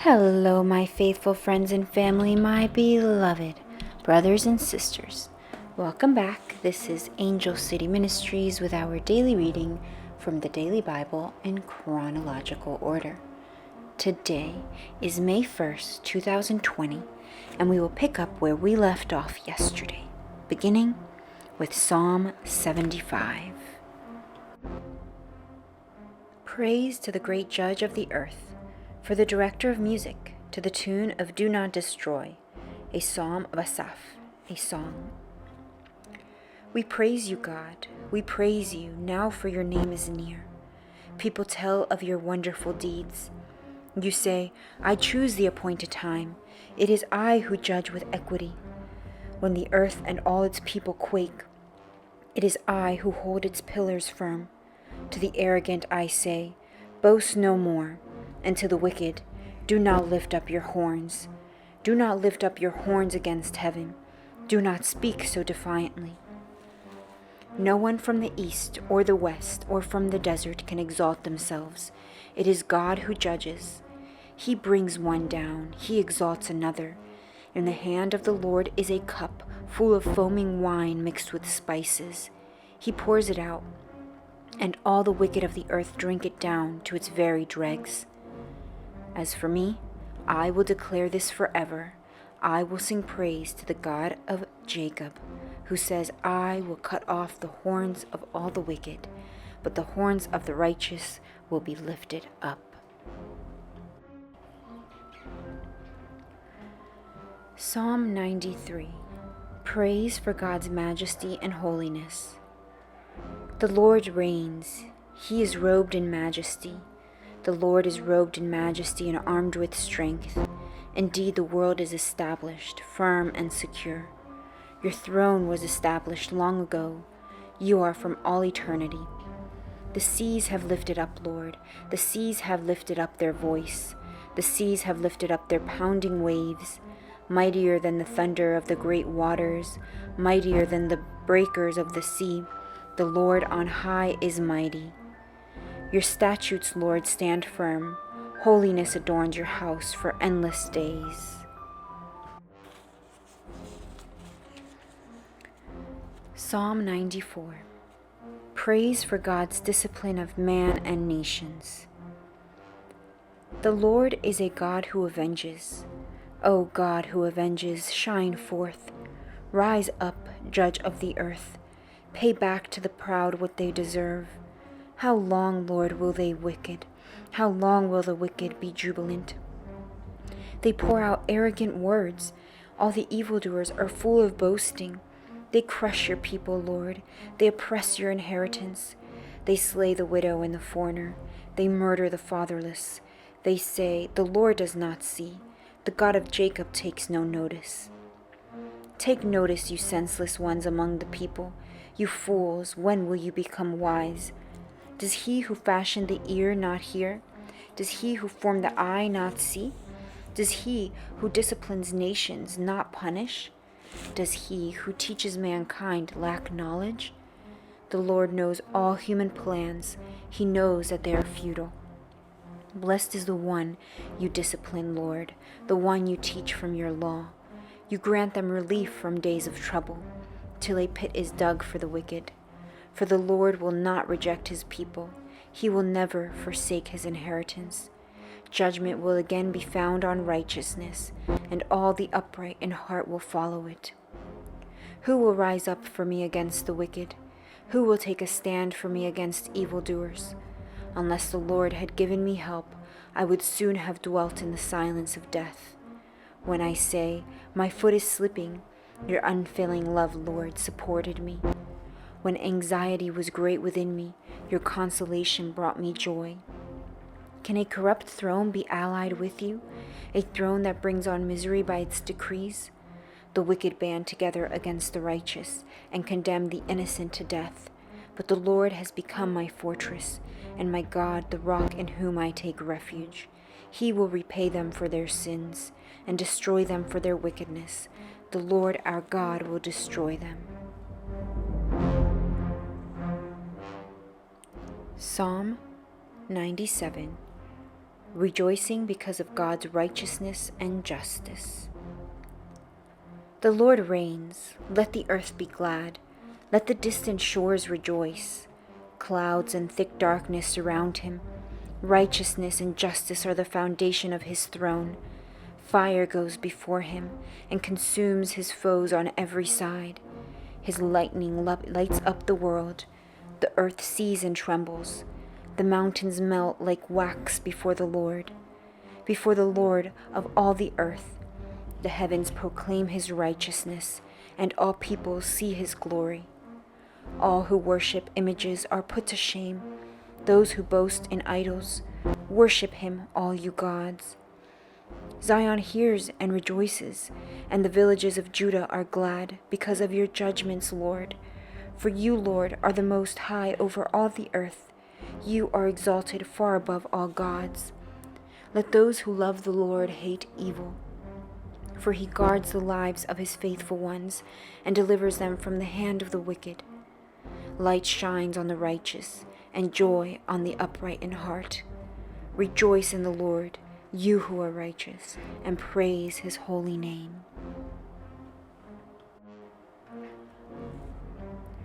Hello, my faithful friends and family, my beloved brothers and sisters. Welcome back. This is Angel City Ministries with our daily reading from the Daily Bible in chronological order. Today is May 1st, 2020, and we will pick up where we left off yesterday, beginning with Psalm 75. Praise to the great Judge of the earth. For the director of music, to the tune of Do Not Destroy, a psalm of Asaph, a song. We praise you, God. We praise you, now for your name is near. People tell of your wonderful deeds. You say, I choose the appointed time. It is I who judge with equity. When the earth and all its people quake, it is I who hold its pillars firm. To the arrogant I say, boast no more. And to the wicked, do not lift up your horns. Do not lift up your horns against heaven. Do not speak so defiantly. No one from the east or the west or from the desert can exalt themselves. It is God who judges. He brings one down, he exalts another. In the hand of the Lord is a cup full of foaming wine mixed with spices. He pours it out, and all the wicked of the earth drink it down to its very dregs. As for me, I will declare this forever. I will sing praise to the God of Jacob, who says, I will cut off the horns of all the wicked, but the horns of the righteous will be lifted up. Psalm 93. Praise for God's majesty and holiness. The Lord reigns. He is robed in majesty. The Lord is robed in majesty and armed with strength. Indeed, the world is established, firm and secure. Your throne was established long ago. You are from all eternity. The seas have lifted up, Lord. The seas have lifted up their voice. The seas have lifted up their pounding waves. Mightier than the thunder of the great waters, mightier than the breakers of the sea, the Lord on high is mighty. Your statutes, Lord, stand firm. Holiness adorns your house for endless days. Psalm 94. Praise for God's discipline of man and nations. The Lord is a God who avenges. O God who avenges, shine forth. Rise up, Judge of the earth. Pay back to the proud what they deserve. How long, Lord, will they wicked? How long will the wicked be jubilant? They pour out arrogant words. All the evildoers are full of boasting. They crush your people, Lord. They oppress your inheritance. They slay the widow and the foreigner. They murder the fatherless. They say, the Lord does not see. The God of Jacob takes no notice. Take notice, you senseless ones among the people. You fools, when will you become wise? Does he who fashioned the ear not hear? Does he who formed the eye not see? Does he who disciplines nations not punish? Does he who teaches mankind lack knowledge? The Lord knows all human plans. He knows that they are futile. Blessed is the one you discipline, Lord, the one you teach from your law. You grant them relief from days of trouble, till a pit is dug for the wicked. For the Lord will not reject his people. He will never forsake his inheritance. Judgment will again be found on righteousness, and all the upright in heart will follow it. Who will rise up for me against the wicked? Who will take a stand for me against evildoers? Unless the Lord had given me help, I would soon have dwelt in the silence of death. When I say, my foot is slipping, your unfailing love, Lord, supported me. When anxiety was great within me, your consolation brought me joy. Can a corrupt throne be allied with you, a throne that brings on misery by its decrees? The wicked band together against the righteous and condemn the innocent to death. But the Lord has become my fortress, and my God, the rock in whom I take refuge. He will repay them for their sins and destroy them for their wickedness. The Lord our God will destroy them. Psalm 97. rejoicing because of God's righteousness and justice. The Lord reigns. Let the earth be glad. Let the distant shores rejoice. Clouds and thick darkness surround him. Righteousness and justice are the foundation of his throne. Fire goes before him and consumes his foes on every side. His lightning lights up the world. The earth sees and trembles. The mountains melt like wax before the Lord of all the earth. The heavens proclaim his righteousness, and all peoples see his glory. All who worship images are put to shame. Those who boast in idols, worship him, all you gods. Zion hears and rejoices, and the villages of Judah are glad because of your judgments, Lord. For you, Lord, are the most high over all the earth. You are exalted far above all gods. Let those who love the Lord hate evil, for he guards the lives of his faithful ones and delivers them from the hand of the wicked. Light shines on the righteous, and joy on the upright in heart. Rejoice in the Lord, you who are righteous, and praise his holy name.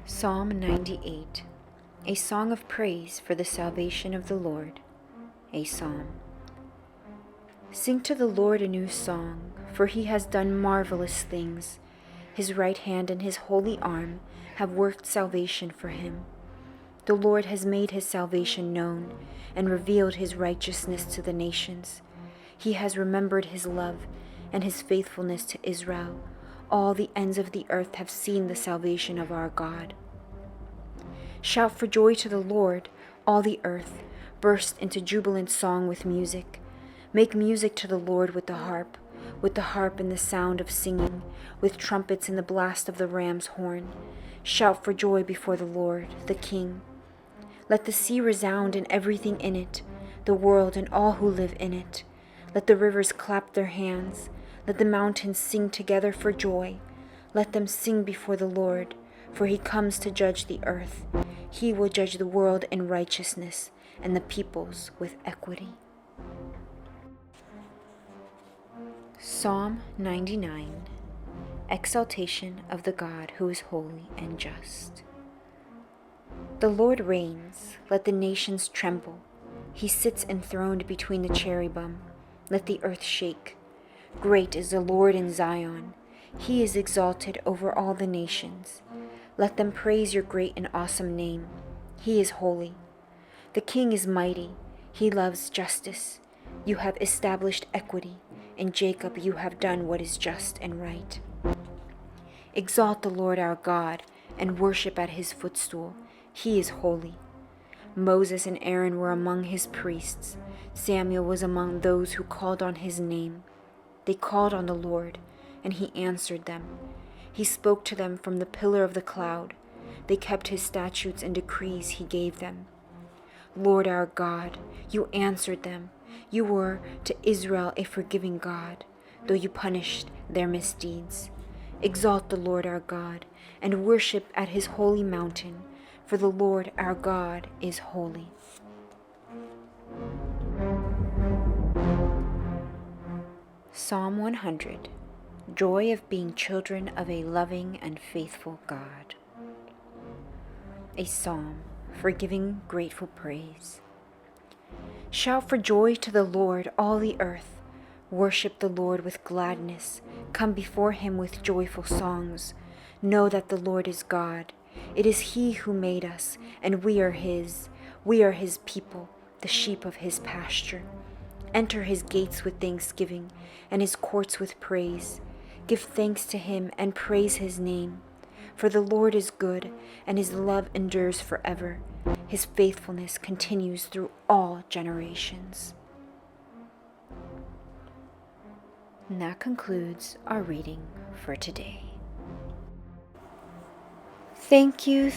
Psalm 98, a song of praise for the salvation of the Lord, a psalm. Sing to the Lord a new song, for he has done marvelous things. His right hand and his holy arm have worked salvation for him. The Lord has made his salvation known and revealed his righteousness to the nations. He has remembered his love and his faithfulness to Israel. All the ends of the earth have seen the salvation of our God. Shout for joy to the Lord, all the earth. Burst into jubilant song with music. Make music to the Lord with the harp and the sound of singing, with trumpets and the blast of the ram's horn. Shout for joy before the Lord, the King. Let the sea resound and everything in it, the world and all who live in it. Let the rivers clap their hands. Let the mountains sing together for joy. Let them sing before the Lord, for he comes to judge the earth. He will judge the world in righteousness and the peoples with equity. Psalm 99, exaltation of the God who is holy and just. The Lord reigns, let the nations tremble. He sits enthroned between the cherubim. Let the earth shake. Great is the Lord in Zion. He is exalted over all the nations. Let them praise your great and awesome name. He is holy. The King is mighty. He loves justice. You have established equity. In Jacob you have done what is just and right. Exalt the Lord our God and worship at his footstool. He is holy. Moses and Aaron were among his priests. Samuel was among those who called on his name. They called on the Lord, and he answered them. He spoke to them from the pillar of the cloud. They kept his statutes and decrees he gave them. Lord our God, you answered them. You were to Israel a forgiving God, though you punished their misdeeds. Exalt the Lord our God, and worship at his holy mountain, for the Lord our God is holy. Psalm 100, joy of being children of a loving and faithful God. A psalm for giving grateful praise. Shout for joy to the Lord, all the earth. Worship the Lord with gladness. Come before him with joyful songs. Know that the Lord is God. It is he who made us, and we are his. We are his people, the sheep of his pasture. Enter his gates with thanksgiving, and his courts with praise. Give thanks to him and praise his name. For the Lord is good, and his love endures forever. His faithfulness continues through all generations. And that concludes our reading for today. Thank you,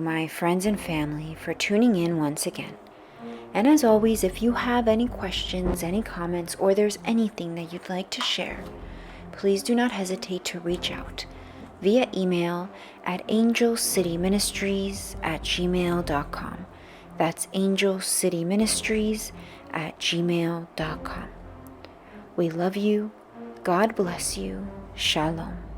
my friends and family, for tuning in once again. And as always, if you have any questions, any comments, or there's anything that you'd like to share, please do not hesitate to reach out via email at angelcityministries@gmail.com. That's angelcityministries aloud@gmail.com. We love you. God bless you. Shalom.